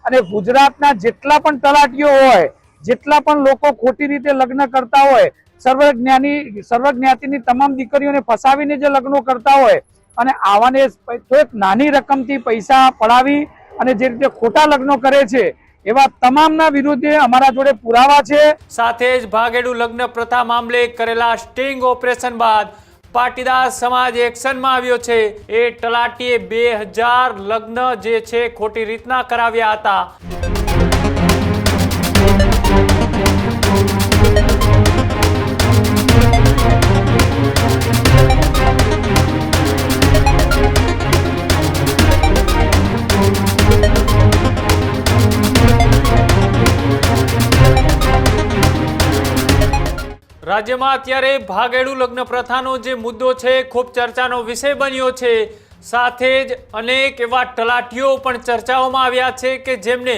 અને ગુજરાતના જેટલા પણ તલાટીઓ હોય, જેટલા પણ લોકો ખોટી રીતે લગ્ન કરતા હોય, સર્વજ્ઞાતિની તમામ દીકરીઓને ફસાવીને જે લગ્નો કરતા હોય અને આવાને એક નાની રકમથી પૈસા પડાવી અને જે રીતે ખોટા લગ્નો કરે છે એવા તમામના વિરુદ્ધે અમારા જોડે પુરાવા છે। સાથે જ ભાગેડુ લગ્ન પ્રથા મામલે કરેલા સ્ટિંગ ઓપરેશન બાદ પાટીદાર સમાજ એક્શનમાં આવ્યો છે। એ તલાટીએ 2000 લગ્ન જે છે ખોટી રીતના કરાવ્યા હતા। રાજ્યમાં અત્યારે ભાગેડુ લગ્ન પ્રથાનો જે મુદ્દો છે ખૂબ ચર્ચાનો વિષય બન્યો છે। સાથે જ અનેક એવા તલાટીઓ પણ ચર્ચાઓમાં આવ્યા છે કે જેમને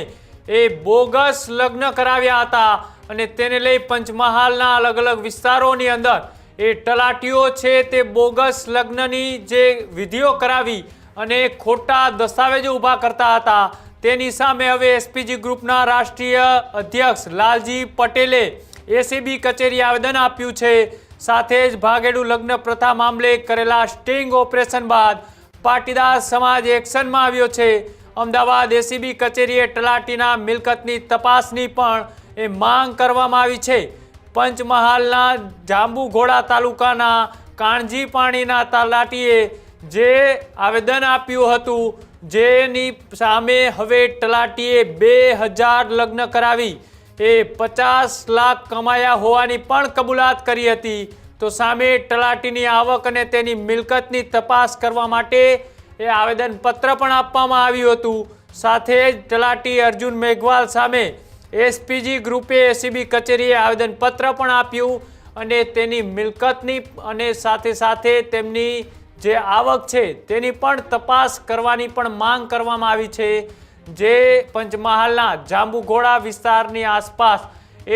એ બોગસ લગ્ન કરાવ્યા હતા અને તેને લઈ પંચમહાલના અલગ અલગ વિસ્તારોની અંદર એ તલાટીઓ છે તે બોગસ લગ્નની જે વિધિઓ કરાવી અને ખોટા દસ્તાવેજો ઊભા કરતા હતા। તેની સામે હવે એસપીજી ગ્રુપના રાષ્ટ્રીય અધ્યક્ષ લાલજી પટેલે એસીબી કચેરી આવેદન આપ્યું છે। સાથે જ ભાગેડુ લગ્ન પ્રથા મામલે કરેલા સ્ટિંગ ઓપરેશન બાદ પાટીદાર સમાજ એક્શનમાં આવ્યો છે। અમદાવાદ એસીબી કચેરીએ તલાટીના મિલકતની તપાસની પણ એ માંગ કરવામાં આવી છે। પંચમહાલના જાંબુઘોડા તાલુકાના કાણજી પાણીના તલાટીએ જે આવેદન આપ્યું હતું, જેની સામે હવે તલાટીએ 2000 લગ્ન કરાવી એ 50 લાખ કમાયા હોવાની પણ કબૂલાત કરી હતી। તો સામે તલાટીની આવક અને તેની મિલકતની તપાસ કરવા માટે એ આવેદનપત્ર પણ આપવામાં આવ્યું હતું। સાથે જ તલાટી અર્જુન મેઘવાલ સામે એસપીજી ગ્રુપે એસીબી કચેરીએ આવેદનપત્ર પણ આપ્યું અને તેની મિલકતની અને સાથે સાથે તેમની જે આવક છે તેની પણ તપાસ કરવાની પણ માંગ કરવામાં આવી છે। જે પંચમહાલના જાંબુઘોડા વિસ્તારની આસપાસ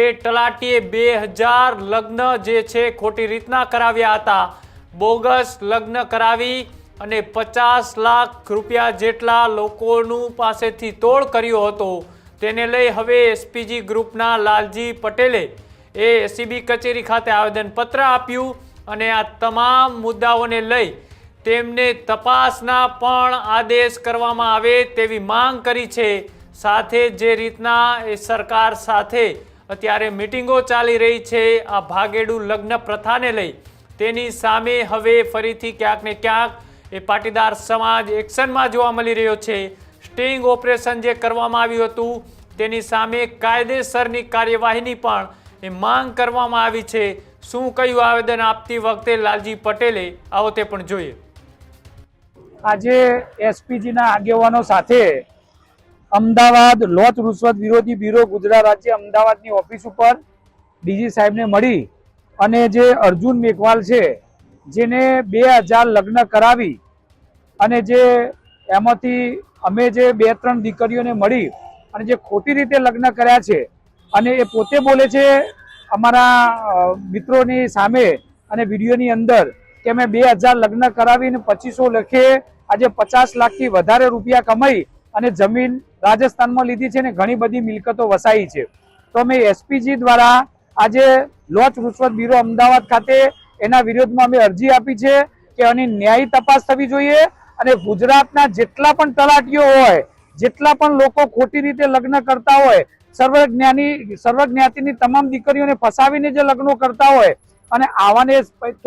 એ તલાટીએ 2000 લગ્ન જે છે ખોટી રીતના કરાવ્યા હતા। બોગસ લગ્ન કરાવી અને 50 લાખ રૂપિયા જેટલા લોકોનું પાસેથી તોડ કર્યો હતો। તેને લઈ હવે એસપીજી ગ્રુપના લાલજી પટેલે એ એસીબી કચેરી ખાતે આવેદનપત્ર આપ્યું અને આ તમામ મુદ્દાઓને લઈ તેમને તપાસના પણ આદેશ કરવામાં આવે તેવી માંગ કરી છે। સાથે જે રીતના એ સરકાર સાથે અત્યારે મિટિંગો ચાલી રહી છે આ ભાગેડુ લગ્ન પ્રથાને લઈ, તેની સામે હવે ફરીથી ક્યાંક ને ક્યાંક એ પાટીદાર સમાજ એક્શનમાં જોવા મળી રહ્યો છે। સ્ટિંગ ઓપરેશન જે કરવામાં આવ્યું હતું તેની સામે કાયદેસરની કાર્યવાહીની પણ એ માંગ કરવામાં આવી છે। શું કયું આવેદન આપતી વખતે લાલજી પટેલે, આવો તે પણ જોઈએ। આજે એસપીજીના આગેવાનો સાથે અમદાવાદ લોચ રૂશ્વત વિરોધી બ્યુરો ગુજરાત રાજ્ય અમદાવાદની ઓફિસ ઉપર ડીજી સાહેબને મળી અને જે અર્જુન મેઘવાલ છે જેને 2000 લગ્ન કરાવી અને જે એમાંથી અમે જે 2-3 દીકરીઓને મળી અને જે ખોટી રીતે લગ્ન કર્યા છે અને એ પોતે બોલે છે અમારા મિત્રોની સામે અને વિડીયોની અંદર કે મેં 2000 લગ્ન કરાવીને 2500 લખે આજે 50 લાખથી વધારે રૂપિયા કમાઈ અને જમીન રાજસ્થાનમાં લીધી છે ને ઘણી બધી મિલકતો વસાઈ છે। તો અમે એસપીજી દ્વારા આજે લોચ રૂશ્વત બ્યુરો અમદાવાદ ખાતે એના વિરોધમાં અમે અરજી આપી છે કે આની ન્યાયી તપાસ થવી જોઈએ અને ગુજરાતના જેટલા પણ તલાટીઓ હોય, જેટલા પણ લોકો ખોટી રીતે લગ્ન કરતા હોય, સર્વજ્ઞાતિની તમામ દીકરીઓને ફસાવીને જે લગ્નો કરતા હોય અને આવાને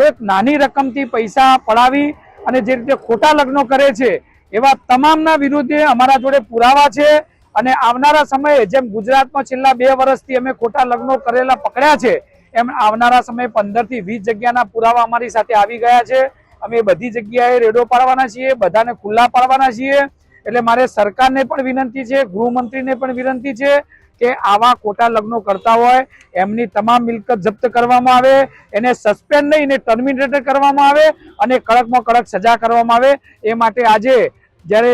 એક નાની રકમથી પૈસા પડાવી અને જે રીતે ખોટા લગ્નો કરે છે એવા તમામના વિરુદ્ધે અમારા જોડે પુરાવા છે અને આવનારા સમયે જેમ ગુજરાતમાં છેલ્લા 2 વર્ષથી અમે ખોટા લગ્નો કરેલા પકડ્યા છે એમ આવનારા સમયે 15 થી 20 જગ્યાના પુરાવા અમારી સાથે આવી ગયા છે। અમે બધી જગ્યાએ રેડો પાડવાના છીએ, બધાને ખુલ્લા પાડવાના છીએ। એટલે મારે સરકારને પણ વિનંતી છે, ગૃહમંત્રીને પણ વિનંતી છે કે આવા ખોટા લગ્નો કરતા હોય એમની તમામ મિલકત જપ્ત કરવામાં આવે, એને સસ્પેન્ડ નહીં એને ટર્મિનેટ કરવામાં આવે અને કડકમાં કડક સજા કરવામાં આવે। એ માટે આજે જ્યારે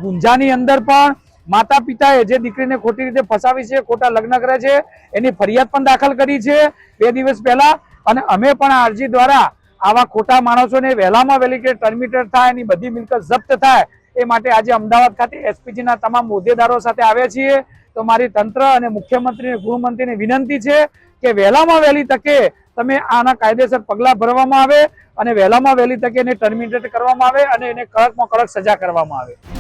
ગુંજાની અંદર પણ માતા પિતાએ જે દીકરીને ખોટી રીતે ફસાવી છે, ખોટા લગ્ન કરે છે એની ફરિયાદ પણ દાખલ કરી છે 2 દિવસ પહેલા અને અમે પણ આ અરજી દ્વારા આવા ખોટા માણસોને વહેલામાં વહેલી કે ટર્મિનેટ થાય, એની બધી મિલકત જપ્ત થાય એ માટે આજે અમદાવાદ ખાતે એસપીજીના તમામ હોદ્દેદારો સાથે આવ્યા છીએ. તો મારી તંત્ર અને મુખ્યમંત્રી અને ગૃહમંત્રીને વિનંતી છે કે વહેલામાં વહેલી તકે તમે આના કાયદેસર પગલાં ભરવામાં આવે અને વહેલામાં વહેલી તકે એને ટર્મિનેટ કરવામાં આવે અને એને કડકમાં કડક સજા કરવામાં આવે.